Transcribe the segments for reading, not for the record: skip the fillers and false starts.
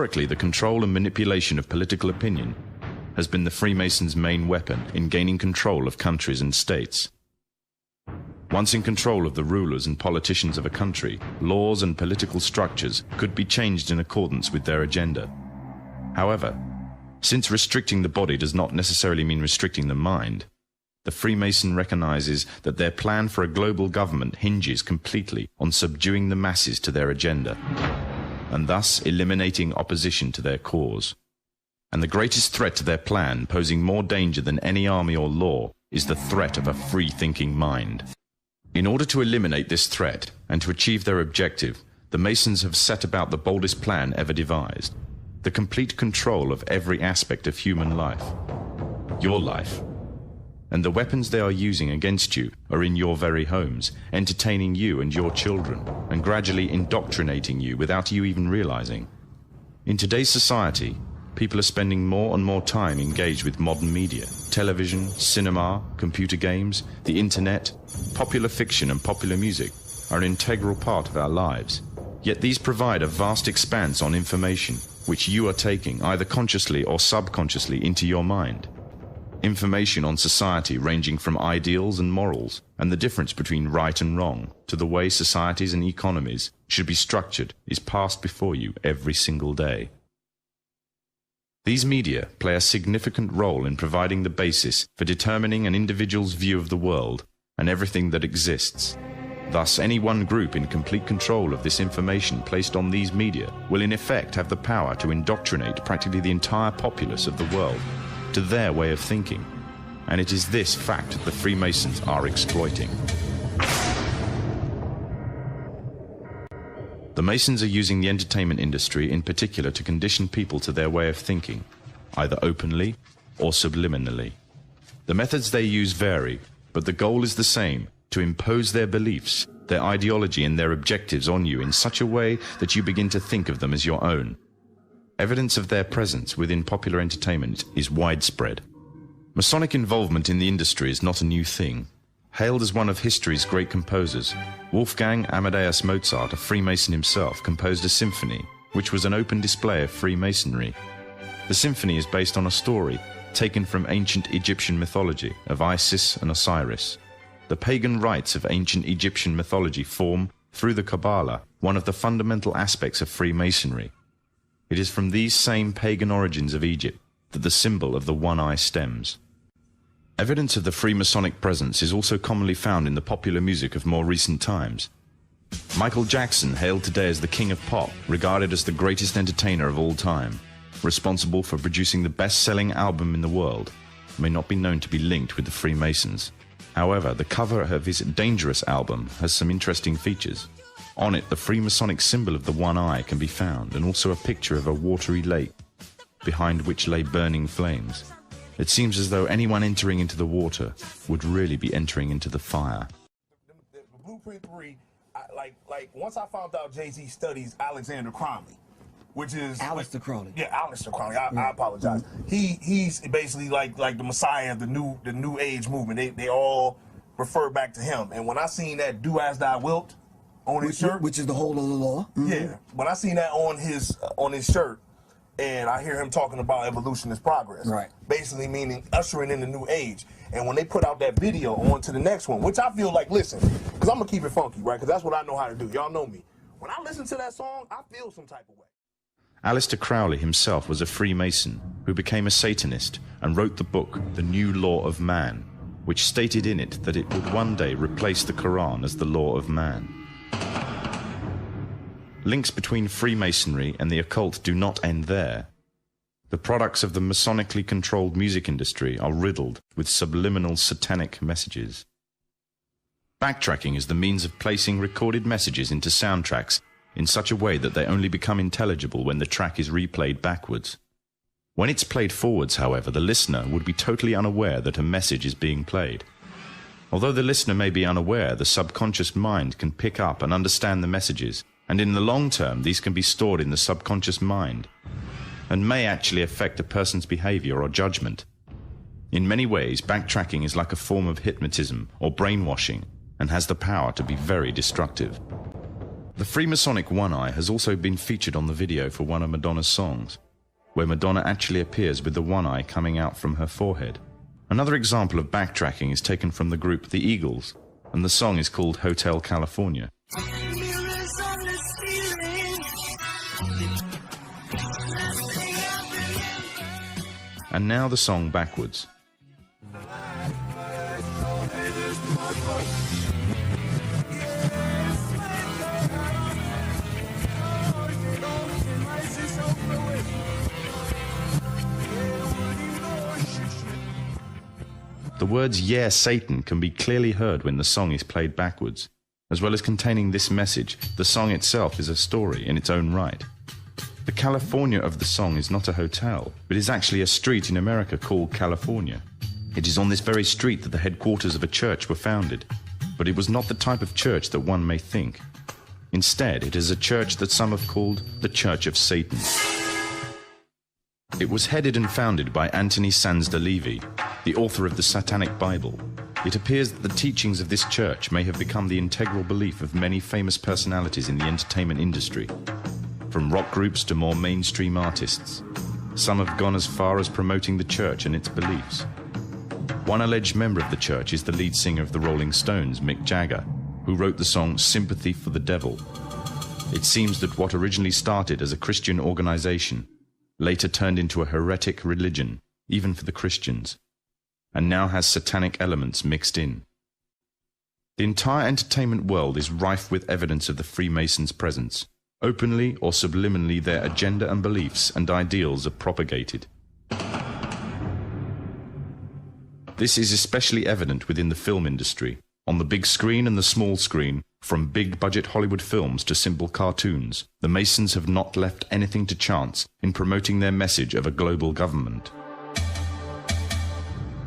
Historically, the control and manipulation of political opinion has been the Freemasons' main weapon in gaining control of countries and states. Once in control of the rulers and politicians of a country, laws and political structures could be changed in accordance with their agenda. However, since restricting the body does not necessarily mean restricting the mind, the Freemason recognizes that their plan for a global government hinges completely on subduing the masses to their agenda, and thus eliminating opposition to their cause. And the greatest threat to their plan, posing more danger than any army or law, is the threat of a free-thinking mind. In order to eliminate this threat and to achieve their objective, the Masons have set about the boldest plan ever devised: the complete control of every aspect of human life, your life. And the weapons they are using against you are in your very homes, entertaining you and your children, and gradually indoctrinating you without you even realizing. In today's society, people are spending more and more time engaged with modern media. Television, cinema, computer games, the internet, popular fiction and popular music are an integral part of our lives. Yet these provide a vast expanse on information, which you are taking, either consciously or subconsciously, into your mind. Information on society ranging from ideals and morals, and the difference between right and wrong, to the way societies and economies should be structured, is passed before you every single day. These media play a significant role in providing the basis for determining an individual's view of the world and everything that exists. Thus, any one group in complete control of this information placed on these media will in effect have the power to indoctrinate practically the entire populace of the world to their way of thinking. And it is this fact that the Freemasons are exploiting. The Masons are using the entertainment industry in particular to condition people to their way of thinking, either openly or subliminally. The methods they use vary, but the goal is the same: to impose their beliefs, their ideology and their objectives on you in such a way that you begin to think of them as your own. Evidence of their presence within popular entertainment is widespread. Masonic involvement in the industry is not a new thing. Hailed as one of history's great composers, Wolfgang Amadeus Mozart, a Freemason himself, composed a symphony, which was an open display of Freemasonry. The symphony is based on a story taken from ancient Egyptian mythology of Isis and Osiris. The pagan rites of ancient Egyptian mythology form, through the Kabbalah, one of the fundamental aspects of Freemasonry. It is from these same pagan origins of Egypt that the symbol of the one eye stems. Evidence of the Freemasonic presence is also commonly found in the popular music of more recent times. Michael Jackson, hailed today as the king of pop, regarded as the greatest entertainer of all time, responsible for producing the best-selling album in the world, may not be known to be linked with the Freemasons. However, the cover of his Dangerous album has some interesting features. On it, the Freemasonic symbol of the one eye can be found, and also a picture of a watery lake, behind which lay burning flames. It seems as though anyone entering into the water would really be entering into the fire. The Blueprint 3, like once I found out Jay-Z studies Alexander Crowley, which is Aleister Crowley. Yeah, Aleister Crowley. I apologize. He's basically like the Messiah of the new age movement. They all refer back to him. And when I seen that "Do as Thou Wilt" on his shirt, which is the whole of the law. Mm-hmm. Yeah, when I seen that on his shirt, and I hear him talking about evolution is progress, right? Basically meaning ushering in the new age. And when they put out that video on to the next one, which I feel like, listen, because I'm gonna keep it funky, right? Because that's what I know how to do. Y'all know me. When I listen to that song, I feel some type of way. Aleister Crowley himself was a Freemason who became a Satanist and wrote the book The New Law of Man, which stated in it that it would one day replace the Quran as the law of man. Links between Freemasonry and the occult do not end there. The products of the Masonically controlled music industry are riddled with subliminal satanic messages. Backtracking is the means of placing recorded messages into soundtracks in such a way that they only become intelligible when the track is replayed backwards. When it's played forwards, however, the listener would be totally unaware that a message is being played. Although the listener may be unaware, the subconscious mind can pick up and understand the messages, and in the long term these can be stored in the subconscious mind, and may actually affect a person's behavior or judgment. In many ways, backtracking is like a form of hypnotism or brainwashing, and has the power to be very destructive. The Freemasonic One Eye has also been featured on the video for one of Madonna's songs, where Madonna actually appears with the one eye coming out from her forehead. Another example of backtracking is taken from the group The Eagles, and the song is called Hotel California. And now the song backwards. The words "Yeah, Satan" can be clearly heard when the song is played backwards. As well as containing this message, the song itself is a story in its own right. The California of the song is not a hotel, but is actually a street in America called California. It is on this very street that the headquarters of a church were founded, but it was not the type of church that one may think. Instead, it is a church that some have called the Church of Satan. It was headed and founded by Anthony Sands de Levy, the author of the Satanic Bible. It appears that the teachings of this church may have become the integral belief of many famous personalities in the entertainment industry, from rock groups to more mainstream artists. Some have gone as far as promoting the church and its beliefs. One alleged member of the church is the lead singer of the Rolling Stones, Mick Jagger, who wrote the song "Sympathy for the Devil." It seems that what originally started as a Christian organization later turned into a heretic religion, even for the Christians, and now has satanic elements mixed in. The entire entertainment world is rife with evidence of the Freemasons' presence. Openly or subliminally, their agenda and beliefs and ideals are propagated. This is especially evident within the film industry. On the big screen and the small screen, from big-budget Hollywood films to simple cartoons, the Masons have not left anything to chance in promoting their message of a global government.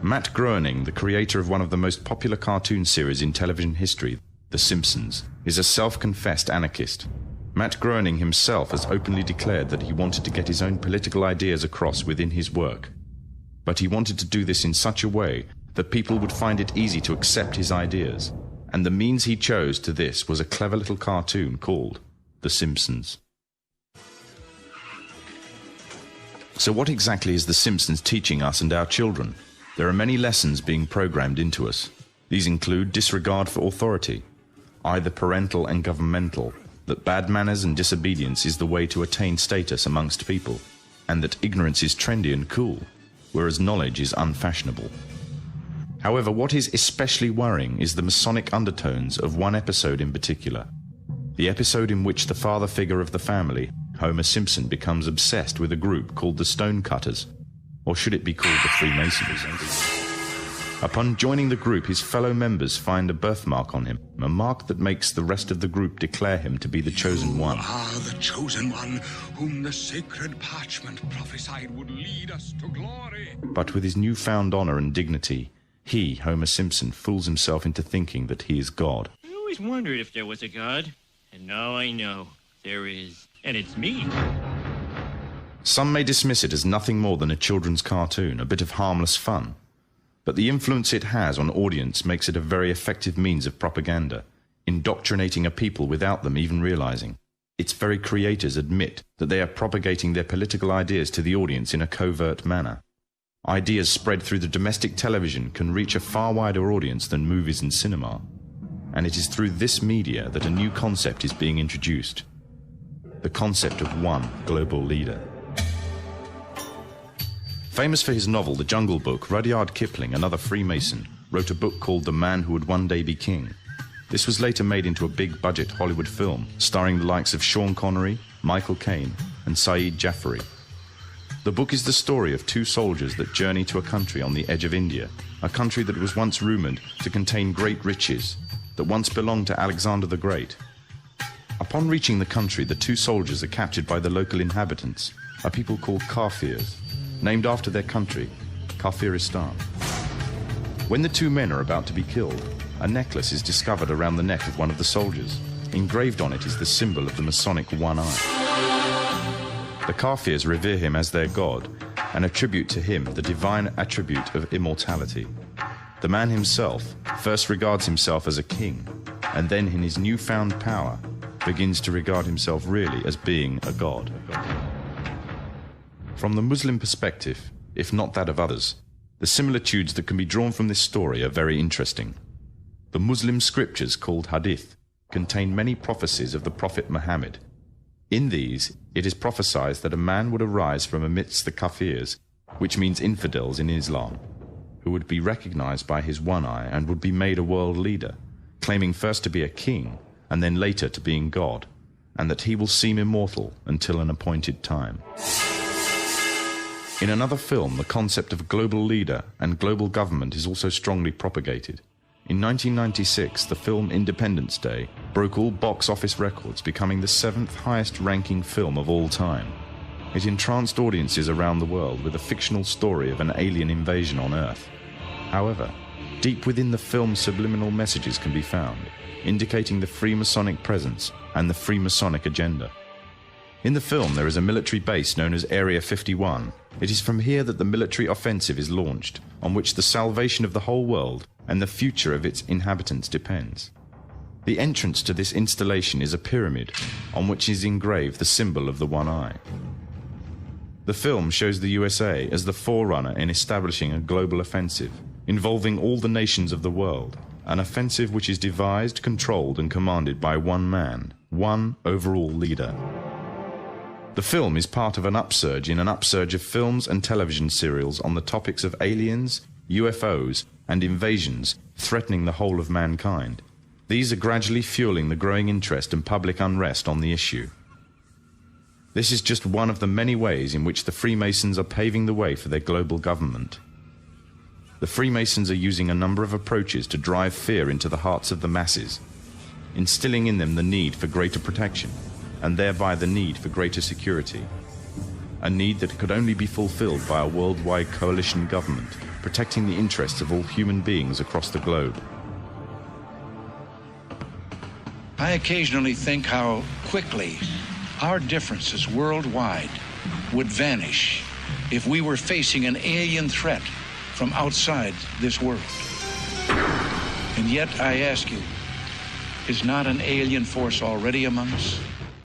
Matt Groening, the creator of one of the most popular cartoon series in television history, The Simpsons, is a self-confessed anarchist. Matt Groening himself has openly declared that he wanted to get his own political ideas across within his work. But he wanted to do this in such a way that people would find it easy to accept his ideas. And the means he chose to this was a clever little cartoon called The Simpsons. So what exactly is The Simpsons teaching us and our children? There are many lessons being programmed into us. These include disregard for authority, either parental and governmental, that bad manners and disobedience is the way to attain status amongst people, and that ignorance is trendy and cool, whereas knowledge is unfashionable. However, what is especially worrying is the Masonic undertones of one episode in particular. The episode in which the father figure of the family, Homer Simpson, becomes obsessed with a group called the Stonecutters, or should it be called the Freemasons? Upon joining the group, his fellow members find a birthmark on him, a mark that makes the rest of the group declare him to be the chosen one. You are the chosen one, whom the sacred parchment prophesied would lead us to glory. But with his newfound honor and dignity, he, Homer Simpson, fools himself into thinking that he is God. I always wondered if there was a God, and now I know there is, and it's me. Some may dismiss it as nothing more than a children's cartoon, a bit of harmless fun. But the influence it has on audience makes it a very effective means of propaganda, indoctrinating a people without them even realizing. Its very creators admit that they are propagating their political ideas to the audience in a covert manner. Ideas spread through the domestic television can reach a far wider audience than movies and cinema. And it is through this media that a new concept is being introduced. The concept of one global leader. Famous for his novel The Jungle Book, Rudyard Kipling, another Freemason, wrote a book called The Man Who Would One Day Be King. This was later made into a big-budget Hollywood film, starring the likes of Sean Connery, Michael Caine, and Saeed Jaffari. The book is the story of two soldiers that journey to a country on the edge of India, a country that was once rumored to contain great riches, that once belonged to Alexander the Great. Upon reaching the country, the two soldiers are captured by the local inhabitants, a people called Kafirs, named after their country, Kafiristan. When the two men are about to be killed, a necklace is discovered around the neck of one of the soldiers. Engraved on it is the symbol of the Masonic one eye. The Kafirs revere him as their god and attribute to him the divine attribute of immortality. The man himself first regards himself as a king, and then in his newfound power, begins to regard himself really as being a god. From the Muslim perspective, if not that of others, the similitudes that can be drawn from this story are very interesting. The Muslim scriptures, called Hadith, contain many prophecies of the Prophet Muhammad. In these, it is prophesied that a man would arise from amidst the Kafirs, which means infidels in Islam, who would be recognized by his one eye and would be made a world leader, claiming first to be a king and then later to being God, and that he will seem immortal until an appointed time. In another film, the concept of global leader and global government is also strongly propagated. In 1996, the film Independence Day broke all box office records, becoming the 7th highest-ranking film of all time. It entranced audiences around the world with a fictional story of an alien invasion on Earth. However, deep within the film's subliminal messages can be found, indicating the Freemasonic presence and the Freemasonic agenda. In the film, there is a military base known as Area 51. It is from here that the military offensive is launched, on which the salvation of the whole world and the future of its inhabitants depends. The entrance to this installation is a pyramid, on which is engraved the symbol of the one eye. The film shows the USA as the forerunner in establishing a global offensive, involving all the nations of the world, an offensive which is devised, controlled and commanded by one man, one overall leader. The film is part of an upsurge in an upsurge of films and television serials on the topics of aliens, UFOs, and invasions threatening the whole of mankind. These are gradually fueling the growing interest and public unrest on the issue. This is just one of the many ways in which the Freemasons are paving the way for their global government. The Freemasons are using a number of approaches to drive fear into the hearts of the masses, instilling in them the need for greater protection, and thereby the need for greater security. A need that could only be fulfilled by a worldwide coalition government, protecting the interests of all human beings across the globe. I occasionally think how quickly our differences worldwide would vanish if we were facing an alien threat from outside this world. And yet I ask you, is not an alien force already among us?